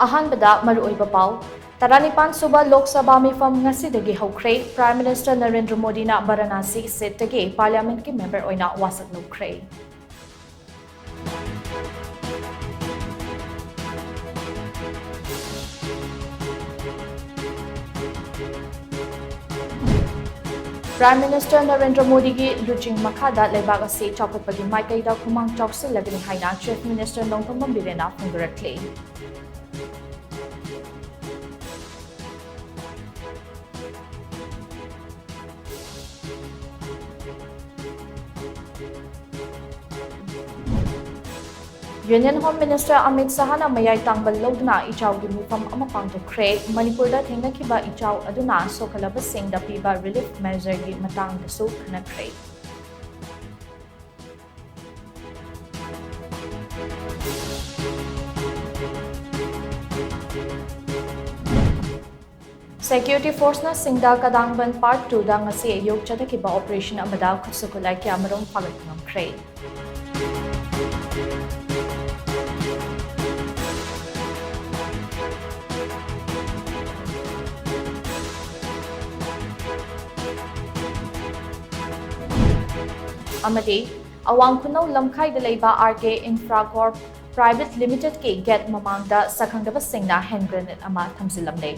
Ahanbada Maruoiba Pau, Taranipan Suba Lok Sabha Mifam Ngasidagi Hokre, Prime Minister Narendra Modi na Varanasi seat tagi Parliament ki member oina wasak nukre. Prime Minister Narendra Modi ki Luching Makada Lebag asi chapat pagi Maikaida Kumang Choksil Lagani Haina Chief Minister Nongtong Birena Funguratli. Union Home Minister Amit Sahana Mayai Tangbal Lodna Ichaw gi mifam ama pangtokre Manipur da thengnakiba ichaw aduna sokalaba singda piba relief measure gi matang dasu khanakre. Security Force na Singda Kadangban Part 2 da ngasi yok chadakiba operation amada khusukulai kya marong pagatnamkre. Amadi, Awang Kuno Lamkai de Leba RK Infracorp Private Limited ke get mamangda Sakangdaba Singna hand grenade ama thamsilamne.